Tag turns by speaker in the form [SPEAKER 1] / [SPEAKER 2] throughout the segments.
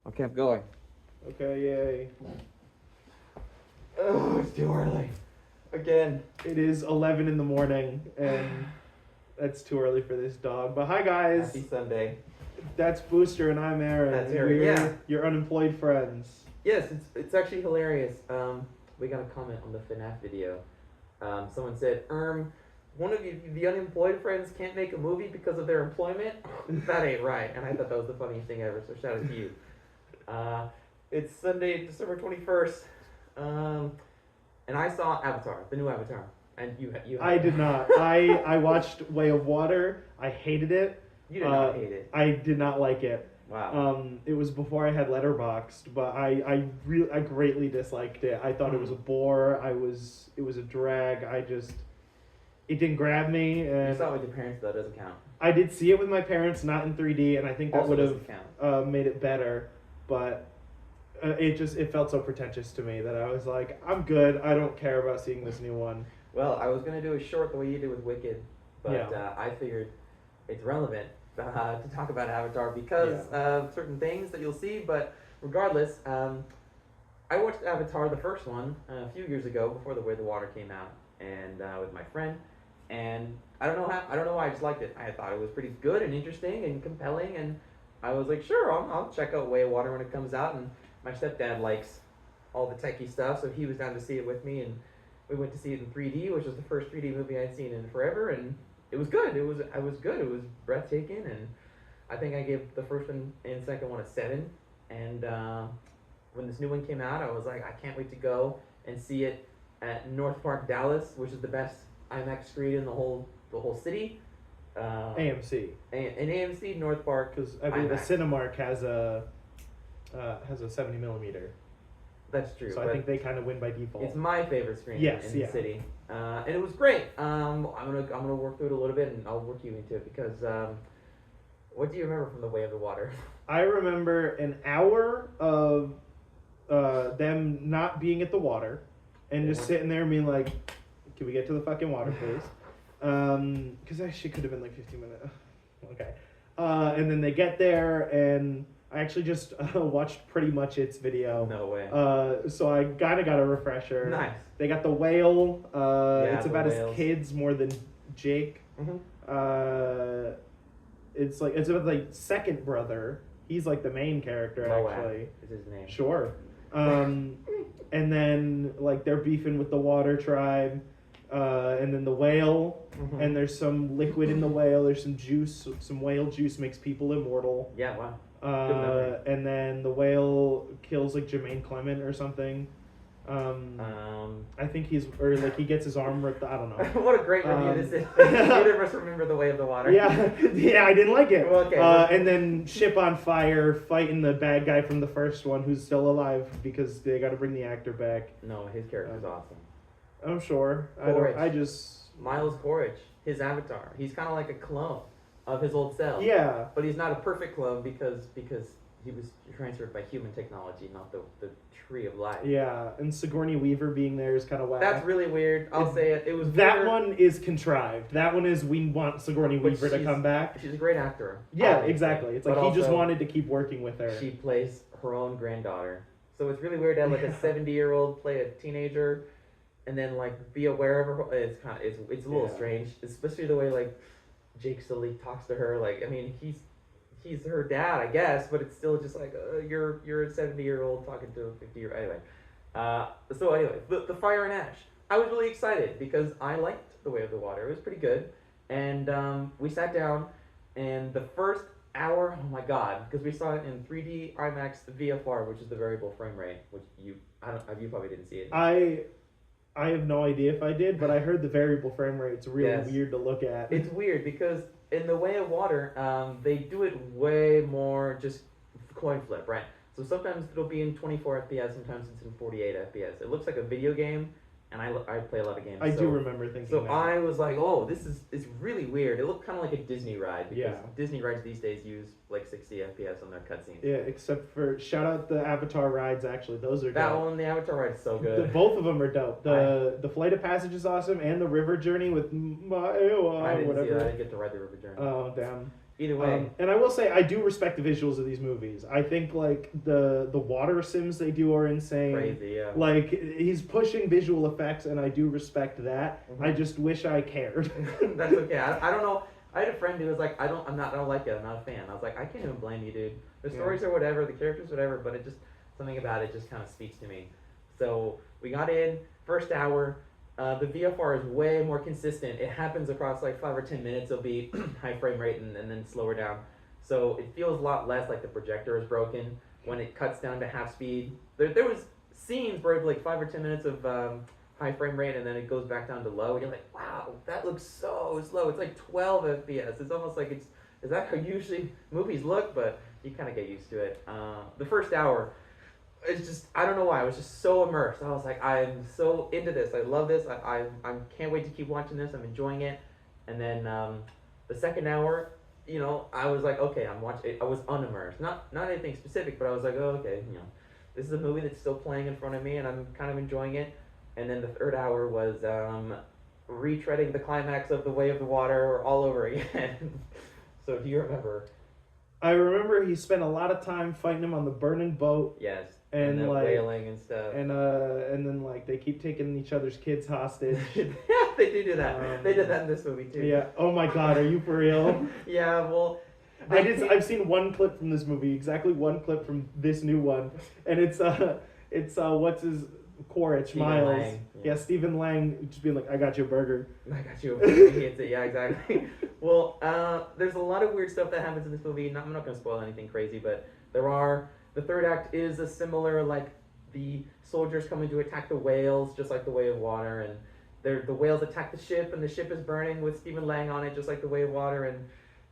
[SPEAKER 1] Okay, I'm going.
[SPEAKER 2] Okay, yay.
[SPEAKER 1] Oh, it's too early. Again.
[SPEAKER 2] It is 11 in the morning, and that's too early for this dog. But hi, guys.
[SPEAKER 1] Happy Sunday.
[SPEAKER 2] That's Booster, and I'm Aaron.
[SPEAKER 1] That's
[SPEAKER 2] and
[SPEAKER 1] Aaron,
[SPEAKER 2] we're
[SPEAKER 1] yeah.
[SPEAKER 2] your unemployed friends.
[SPEAKER 1] Yes, it's actually hilarious. We got a comment on the FNAF video. Someone said, one of you, the unemployed friends can't make a movie because of their employment? That ain't right. And I thought that was the funniest thing ever, so shout out to you. It's Sunday, December 21st. And I saw Avatar, the new Avatar. And you
[SPEAKER 2] I did not. I watched Way of Water. I hated it.
[SPEAKER 1] You did not hate it.
[SPEAKER 2] I did not like it.
[SPEAKER 1] Wow.
[SPEAKER 2] It was before I had Letterboxd, but I greatly disliked it. I thought it was a bore. It was a drag. It didn't grab me. And
[SPEAKER 1] You saw it with your parents, though. It doesn't count.
[SPEAKER 2] I did see it with my parents, not in 3D, and I think that
[SPEAKER 1] Also
[SPEAKER 2] would
[SPEAKER 1] doesn't
[SPEAKER 2] have made it better. But it felt so pretentious to me that I was like, I'm good. I don't care about seeing this new one.
[SPEAKER 1] Well, I was gonna do a short the way you did with Wicked, but
[SPEAKER 2] Yeah.
[SPEAKER 1] I figured it's relevant to talk about Avatar because of certain things that you'll see. But regardless, I watched Avatar, the first one, a few years ago before The Way of the Water came out, and with my friend. And I don't know why I just liked it. I thought it was pretty good and interesting and compelling, and I was like, sure, I'll check out Way of Water when it comes out. And my stepdad likes all the techie stuff, so he was down to see it with me, and we went to see it in 3D, which was the first 3D movie I'd seen in forever, and it was good. It was good. It was breathtaking, and I think I gave the first one and second one a 7. And when this new one came out, I was like, I can't wait to go and see it at North Park, Dallas, which is the best IMAX screen in the whole city.
[SPEAKER 2] AMC.
[SPEAKER 1] In AMC North Park,
[SPEAKER 2] Because I believe the
[SPEAKER 1] IMAX.
[SPEAKER 2] Cinemark has a 70 millimeter.
[SPEAKER 1] That's true.
[SPEAKER 2] So I think they kind of win by default.
[SPEAKER 1] It's my favorite screen in the city, and it was great. I'm gonna work through it a little bit, and I'll work you into it because what do you remember from The Way of the Water?
[SPEAKER 2] I remember an hour of them not being at the water and just sitting there and being like, can we get to the fucking water, please? Because that shit could have been like 15 minutes. Okay. And then they get there, and I actually just watched pretty much its video.
[SPEAKER 1] No way.
[SPEAKER 2] So I kind of got a refresher.
[SPEAKER 1] Nice.
[SPEAKER 2] They got the whale. It's
[SPEAKER 1] the
[SPEAKER 2] about
[SPEAKER 1] whales.
[SPEAKER 2] his kids more than Jake.
[SPEAKER 1] Mm-hmm.
[SPEAKER 2] It's about like second brother. He's like the main character actually.
[SPEAKER 1] Is his name?
[SPEAKER 2] Sure. And then like they're beefing with the water tribe. And then the whale, and there's some liquid in the whale. There's some juice. Some whale juice makes people immortal.
[SPEAKER 1] Yeah. Wow.
[SPEAKER 2] And then the whale kills like Jermaine Clement or something. I think he gets his arm ripped. I don't know.
[SPEAKER 1] What a great review this is. Neither of us remember The Way of the Water.
[SPEAKER 2] Yeah, I didn't like it.
[SPEAKER 1] Well, okay.
[SPEAKER 2] And then ship on fire, fighting the bad guy from the first one who's still alive because they got to bring the actor back.
[SPEAKER 1] No, his character's awesome.
[SPEAKER 2] I'm sure.
[SPEAKER 1] Miles Quaritch, his avatar. He's kind of like a clone of his old self.
[SPEAKER 2] Yeah.
[SPEAKER 1] But he's not a perfect clone because he was transferred by human technology, not the tree of life.
[SPEAKER 2] Yeah, and Sigourney Weaver being there is kind of whack.
[SPEAKER 1] That's really weird. I'll say it. It was
[SPEAKER 2] that
[SPEAKER 1] weird.
[SPEAKER 2] one is contrived. That one is we want Sigourney Weaver to come back.
[SPEAKER 1] She's a great actor.
[SPEAKER 2] Yeah,
[SPEAKER 1] obviously.
[SPEAKER 2] exactly. It's like he just wanted to keep working with her.
[SPEAKER 1] She plays her own granddaughter, so it's really weird to have like a 70-year-old play a teenager, and then like be aware of her. It's a little strange, especially the way like Jake Sully talks to her. Like, I mean, he's her dad, I guess, but it's still just like you're a 70-year-old talking to a 50-year-old. Anyway, the Fire and Ash. I was really excited because I liked The Way of the Water. It was pretty good, and we sat down, and the first hour, oh my god, because we saw it in 3D IMAX VFR, which is the variable frame rate, which you probably didn't see it.
[SPEAKER 2] I have no idea if I did, but I heard the variable frame rate's really weird to look at.
[SPEAKER 1] It's weird because in The Way of Water, they do it way more just coin flip, right? So sometimes it'll be in 24 FPS, sometimes it's in 48 FPS. It looks like a video game, and I play a lot of games.
[SPEAKER 2] I do remember thinking
[SPEAKER 1] so
[SPEAKER 2] that.
[SPEAKER 1] I was like, oh, it's really weird. It looked kind of like a Disney ride because Disney rides these days use like 60 FPS on their cutscenes.
[SPEAKER 2] Yeah, except for shout out the Avatar rides. Actually, those are
[SPEAKER 1] that
[SPEAKER 2] dope.
[SPEAKER 1] one. The Avatar ride is so good.
[SPEAKER 2] Both of them are dope. The Flight of Passage is awesome, and the River Journey with Maewa,
[SPEAKER 1] I didn't
[SPEAKER 2] whatever.
[SPEAKER 1] see that. I didn't get to ride the River Journey.
[SPEAKER 2] Oh damn.
[SPEAKER 1] Either way.
[SPEAKER 2] And I will say I do respect the visuals of these movies. I think like the water sims they do are insane.
[SPEAKER 1] Crazy, yeah.
[SPEAKER 2] Like he's pushing visual effects, and I do respect that.
[SPEAKER 1] Mm-hmm.
[SPEAKER 2] I just wish I cared.
[SPEAKER 1] That's okay. I don't know. I had a friend who was like, I don't like it. I'm not a fan. I was like, I can't even blame you, dude. The stories are whatever, the characters whatever, but it just something about it just kind of speaks to me. So we got in first hour. The VFR is way more consistent. It happens across like 5 or 10 minutes. It'll be high frame rate and then slower down. So it feels a lot less like the projector is broken when it cuts down to half speed. There was scenes where it's like 5 or 10 minutes of high frame rate and then it goes back down to low. And you're like, wow, that looks so slow. It's like 12 FPS. It's almost like is that how usually movies look? But you kind of get used to it. The first hour, it's just, I don't know why, I was just so immersed. I was like, I'm so into this. I love this. I can't wait to keep watching this. I'm enjoying it. And then the second hour, you know, I was like, okay, I'm watching it. I was unimmersed. Not anything specific, but I was like, oh, okay, you know, this is a movie that's still playing in front of me and I'm kind of enjoying it. And then the third hour was retreading the climax of The Way of the Water all over again. So do you remember?
[SPEAKER 2] I remember he spent a lot of time fighting him on the burning boat.
[SPEAKER 1] Yes.
[SPEAKER 2] And like
[SPEAKER 1] wailing and stuff.
[SPEAKER 2] And then like they keep taking each other's kids hostage.
[SPEAKER 1] Yeah, they do that. They did that in this movie too.
[SPEAKER 2] Yeah. Oh my God, are you for real?
[SPEAKER 1] Yeah. Well,
[SPEAKER 2] I've seen one clip from this movie, exactly one clip from this new one, and it's what's his Quaritch, Miles.
[SPEAKER 1] Lang.
[SPEAKER 2] Yeah, Stephen Lang just being like, I got you a burger.
[SPEAKER 1] I got you a burger. He hits it. Yeah, exactly. Well, there's a lot of weird stuff that happens in this movie. I'm not going to spoil anything crazy, but the third act is a similar, like, the soldiers coming to attack the whales, just like The Way of Water, and the whales attack the ship, and the ship is burning with Stephen Lang on it, just like The Way of Water, and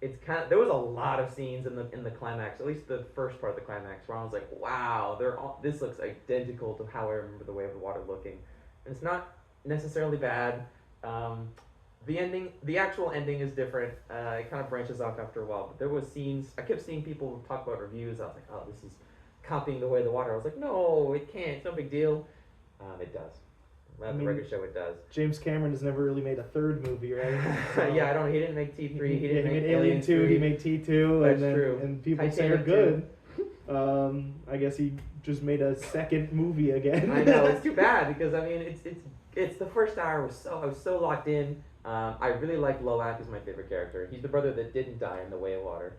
[SPEAKER 1] it's there was a lot of scenes in the climax, at least the first part of the climax, where I was like, wow, this looks identical to how I remember The Way of the Water looking. And it's not necessarily bad. The actual ending is different. It kind of branches off after a while, but there was scenes, I kept seeing people talk about reviews. I was like, oh, this is copying The Way of the Water. I was like, no, it can't. It's no big deal. It does. At the record show, it does.
[SPEAKER 2] James Cameron has never really made a third movie, right?
[SPEAKER 1] So, yeah, I don't know. He didn't make T3. He didn't make
[SPEAKER 2] Alien 2.
[SPEAKER 1] 3.
[SPEAKER 2] He made T2.
[SPEAKER 1] That's true.
[SPEAKER 2] And people say are good. I guess he just made a second movie again.
[SPEAKER 1] I know, it's too bad because I mean it's the first hour I was so locked in. I really like Loak as my favorite character. He's the brother that didn't die in The Way of Water.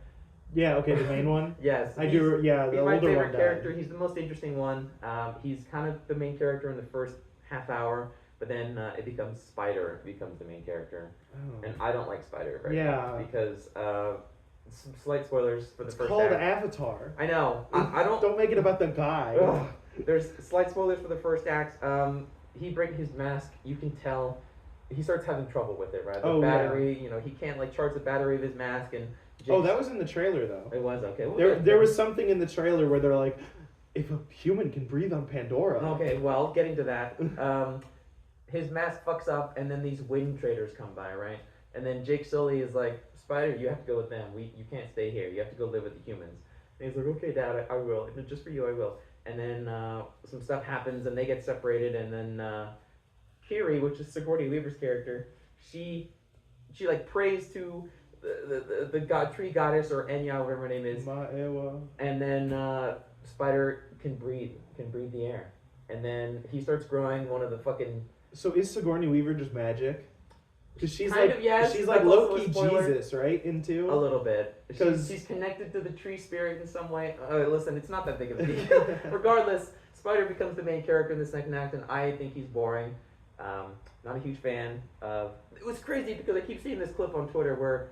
[SPEAKER 2] Yeah, okay, the main one?
[SPEAKER 1] Yes.
[SPEAKER 2] I do, yeah, the
[SPEAKER 1] older one. He's my favorite character.
[SPEAKER 2] Died.
[SPEAKER 1] He's the most interesting one. He's kind of the main character in the first half hour, but then it becomes Spider becomes the main character. Oh. And I don't like Spider very much because some slight spoilers for the first
[SPEAKER 2] called
[SPEAKER 1] act.
[SPEAKER 2] Avatar.
[SPEAKER 1] I know. I
[SPEAKER 2] don't make it about the guy.
[SPEAKER 1] Ugh. There's slight spoilers for the first act. He breaks his mask. You can tell he starts having trouble with it, right? The battery, you know, he can't like charge the battery of his mask and.
[SPEAKER 2] That was in the trailer though.
[SPEAKER 1] It was okay.
[SPEAKER 2] Well, there was something in the trailer where they're like, if a human can breathe on Pandora.
[SPEAKER 1] Okay, well, getting to that, his mask fucks up, and then these wind traders come by, right? And then Jake Sully is like, Spider, you have to go with them. You can't stay here. You have to go live with the humans. And he's like, okay, Dad, I will. Just for you, I will. And then some stuff happens, and they get separated, and then Kiri, which is Sigourney Weaver's character, she like prays to the god tree goddess or Enya, whatever her name is.
[SPEAKER 2] Ma'ewa.
[SPEAKER 1] And then Spider can breathe the air, and then he starts growing one of the fucking.
[SPEAKER 2] So is Sigourney Weaver just magic? Because she's
[SPEAKER 1] kind
[SPEAKER 2] like
[SPEAKER 1] of, yes,
[SPEAKER 2] she's like low-key Jesus, right?
[SPEAKER 1] A little bit. She's connected to the tree spirit in some way. Listen, it's not that big of a deal. Regardless, Spider becomes the main character in the second act, and I think he's boring. Not a huge fan of. It was crazy because I keep seeing this clip on Twitter where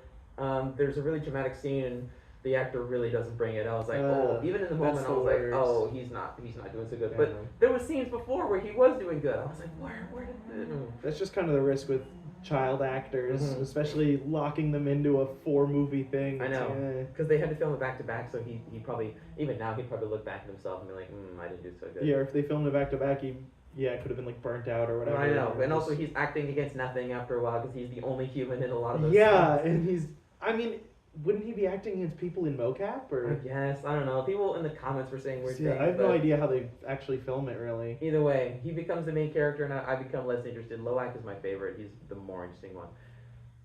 [SPEAKER 1] there's a really dramatic scene and the actor really doesn't bring it. I was like, even in the moment, I was like, oh, he's not doing so good. Yeah. But there was scenes before where he was doing good. I was like, where did this?
[SPEAKER 2] That's just kind of the risk with child actors, especially locking them into a 4-movie thing.
[SPEAKER 1] I know, because they had to film it back to back, so he probably, even now, he'd probably look back at himself and be like, I didn't do so good.
[SPEAKER 2] Yeah, or if they filmed it back to back, it could have been like burnt out or whatever.
[SPEAKER 1] I know, and also he's acting against nothing after a while because he's the only human in a lot of those
[SPEAKER 2] scenes. And wouldn't he be acting against people in mocap? Or?
[SPEAKER 1] I guess, I don't know. People in the comments were saying weird things.
[SPEAKER 2] I have no idea how they actually film it, really.
[SPEAKER 1] Either way, he becomes the main character, and I become less interested. Loak is my favorite. He's the more interesting one.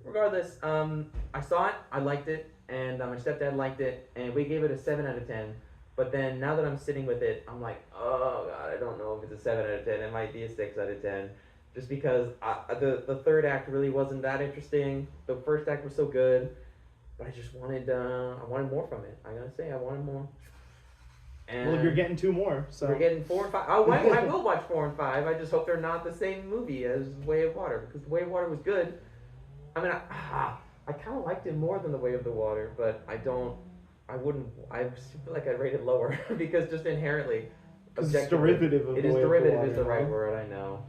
[SPEAKER 1] Regardless, I saw it. I liked it. and my stepdad liked it, and we gave it a 7 out of 10. But then now that I'm sitting with it, I'm like, oh god, I don't know if it's a 7 out of 10. It might be a 6 out of 10, just because the third act really wasn't that interesting. The first act was so good, but I wanted more from it. I gotta say, I wanted more. And
[SPEAKER 2] well, you're getting 2 more, so
[SPEAKER 1] we're getting 4 and 5. I will watch 4 and 5. I just hope they're not the same movie as Way of Water, because The Way of Water was good. I mean, I kind of liked it more than The Way of the Water, but I feel like I'd rate it lower because just inherently,
[SPEAKER 2] because it's derivative of
[SPEAKER 1] it
[SPEAKER 2] the
[SPEAKER 1] is
[SPEAKER 2] Way
[SPEAKER 1] derivative
[SPEAKER 2] of the Water,
[SPEAKER 1] is the right word. I know.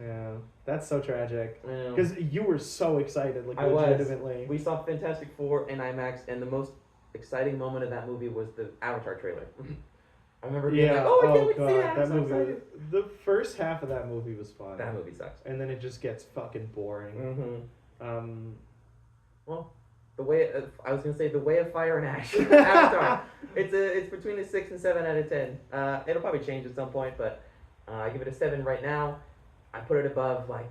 [SPEAKER 2] Yeah, that's so tragic.
[SPEAKER 1] I know.
[SPEAKER 2] Because you were so excited, like
[SPEAKER 1] I was.
[SPEAKER 2] legitimately.
[SPEAKER 1] We saw Fantastic Four in IMAX, and the most exciting moment of that movie was the Avatar trailer. I remember being like, "Oh, I can't wait to see that!" I'm so
[SPEAKER 2] movie.
[SPEAKER 1] excited.
[SPEAKER 2] The first half of that movie was fun.
[SPEAKER 1] That movie sucks.
[SPEAKER 2] And then it just gets fucking boring.
[SPEAKER 1] Mm-hmm. Well, the way The Way of Fire and Ash, Avatar. It's between a 6 and 7 out of 10. It'll probably change at some point, but I give it a 7 right now. I put it above one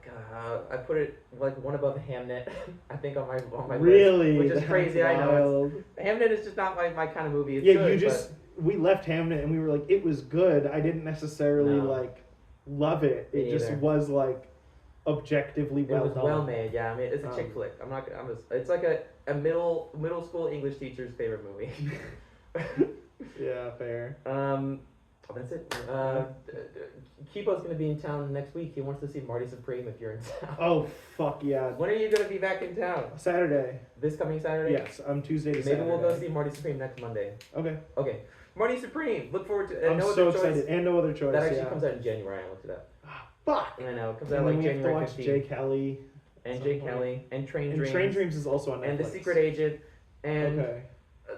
[SPEAKER 1] above Hamnet. I think on my
[SPEAKER 2] really,
[SPEAKER 1] list, which is crazy.
[SPEAKER 2] Wild.
[SPEAKER 1] I know. Hamnet is just not my kind of movie. It's
[SPEAKER 2] yeah,
[SPEAKER 1] good,
[SPEAKER 2] we left Hamnet and we were like, it was good. I didn't necessarily love it. It just was like objectively well done.
[SPEAKER 1] It was well made. Yeah, I mean it's a chick flick. It's like a middle school English teacher's favorite movie.
[SPEAKER 2] Yeah, fair.
[SPEAKER 1] That's it. Kipo's gonna be in town next week. He wants to see Marty Supreme if you're in town.
[SPEAKER 2] Oh fuck yeah!
[SPEAKER 1] When are you gonna be back in town?
[SPEAKER 2] Saturday.
[SPEAKER 1] This coming Saturday?
[SPEAKER 2] Yes, I'm Tuesday to
[SPEAKER 1] Maybe
[SPEAKER 2] Saturday.
[SPEAKER 1] we'll go see Marty Supreme next Monday.
[SPEAKER 2] Okay.
[SPEAKER 1] Marty Supreme. Look forward to.
[SPEAKER 2] I'm so excited. And No Other Choice.
[SPEAKER 1] That actually comes out in January. I looked it up.
[SPEAKER 2] Fuck.
[SPEAKER 1] I know. It comes
[SPEAKER 2] and
[SPEAKER 1] out
[SPEAKER 2] then
[SPEAKER 1] like
[SPEAKER 2] we
[SPEAKER 1] January
[SPEAKER 2] have to watch
[SPEAKER 1] 15th.
[SPEAKER 2] Jay Kelly.
[SPEAKER 1] And Jay Kelly and Train Dreams.
[SPEAKER 2] And Train Dreams is also on Netflix.
[SPEAKER 1] And The Secret Agent and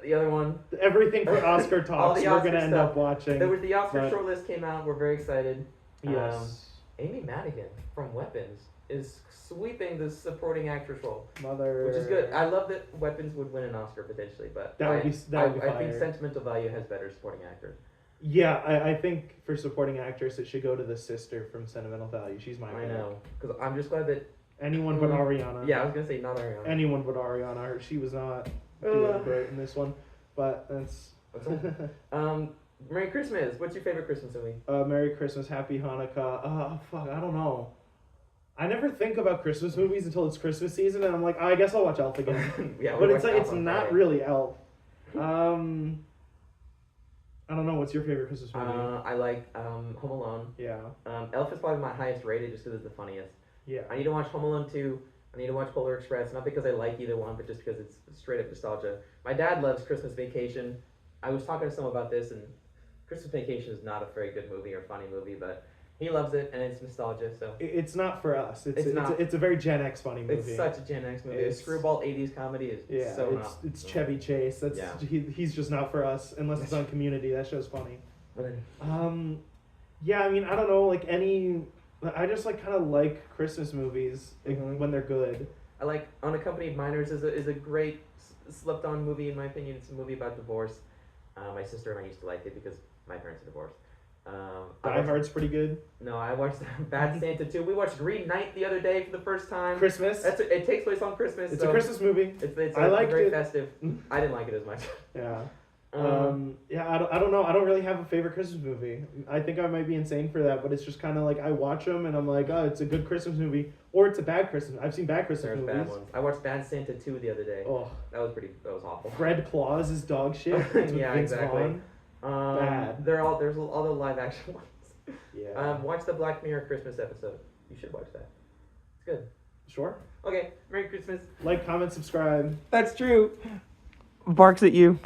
[SPEAKER 1] the other one.
[SPEAKER 2] Everything for Oscar talks.
[SPEAKER 1] We're
[SPEAKER 2] gonna end up watching.
[SPEAKER 1] There was the Oscar shortlist came out. We're very excited.
[SPEAKER 2] Yes.
[SPEAKER 1] Amy Madigan from Weapons is sweeping the supporting actress role.
[SPEAKER 2] Mother.
[SPEAKER 1] Which is good. I love that Weapons would win an Oscar potentially, but
[SPEAKER 2] that would be fire.
[SPEAKER 1] I think Sentimental Value has better supporting actor.
[SPEAKER 2] Yeah, I think for supporting actress it should go to the sister from Sentimental Value. She's my favorite.
[SPEAKER 1] I know, because I'm just glad that
[SPEAKER 2] anyone but Ariana.
[SPEAKER 1] Yeah, I was gonna say not Ariana.
[SPEAKER 2] Anyone but Ariana. She was not doing great in this one, but that's.
[SPEAKER 1] Merry Christmas. What's your favorite Christmas movie?
[SPEAKER 2] Merry Christmas, Happy Hanukkah. Fuck, I don't know. I never think about Christmas movies until it's Christmas season, and I'm like, I guess I'll watch Elf again.
[SPEAKER 1] Yeah,
[SPEAKER 2] but it's not really Elf. I don't know. What's your favorite Christmas movie?
[SPEAKER 1] I like Home Alone.
[SPEAKER 2] Yeah.
[SPEAKER 1] Elf is probably my highest rated just because it's the funniest.
[SPEAKER 2] Yeah.
[SPEAKER 1] I need to watch Home Alone 2. I need to watch Polar Express, not because I like either one, but just because it's straight up nostalgia. My dad loves Christmas Vacation. I was talking to someone about this, and Christmas Vacation is not a very good movie or funny movie, but he loves it, and it's nostalgia, so.
[SPEAKER 2] It's not for us. It's a very Gen X funny movie.
[SPEAKER 1] It's such a Gen X movie. A screwball 80s comedy is so not.
[SPEAKER 2] It's Chevy Chase. He's just not for us, unless it's on Community. That show's funny. Yeah, I mean, I don't know, I just kind of like Christmas movies when they're good.
[SPEAKER 1] I like Unaccompanied Minors is a great slept on movie in my opinion. It's a movie about divorce. My sister and I used to like it because my parents are divorced.
[SPEAKER 2] Die Hard's pretty good.
[SPEAKER 1] No, I watched Bad Santa 2. We watched Green Knight the other day for the first time.
[SPEAKER 2] Christmas.
[SPEAKER 1] It takes place on Christmas.
[SPEAKER 2] It's a Christmas movie.
[SPEAKER 1] It's very festive. I didn't like it as much.
[SPEAKER 2] Yeah. I don't know. I don't really have a favorite Christmas movie. I think I might be insane for that, but it's just kind of like I watch them and I'm like, oh, it's a good Christmas movie, or it's a bad Christmas. I've seen bad Christmas movies.
[SPEAKER 1] Bad ones. I watched Bad Santa 2 the other day.
[SPEAKER 2] Oh,
[SPEAKER 1] that was awful.
[SPEAKER 2] Fred Claus is dog shit.
[SPEAKER 1] Yeah, exactly.
[SPEAKER 2] Bad.
[SPEAKER 1] There's all the live action ones.
[SPEAKER 2] Yeah.
[SPEAKER 1] Watch the Black Mirror Christmas episode. You should watch that. It's good.
[SPEAKER 2] Sure.
[SPEAKER 1] Okay. Merry Christmas.
[SPEAKER 2] Like, comment, subscribe.
[SPEAKER 1] That's true. Barks at you.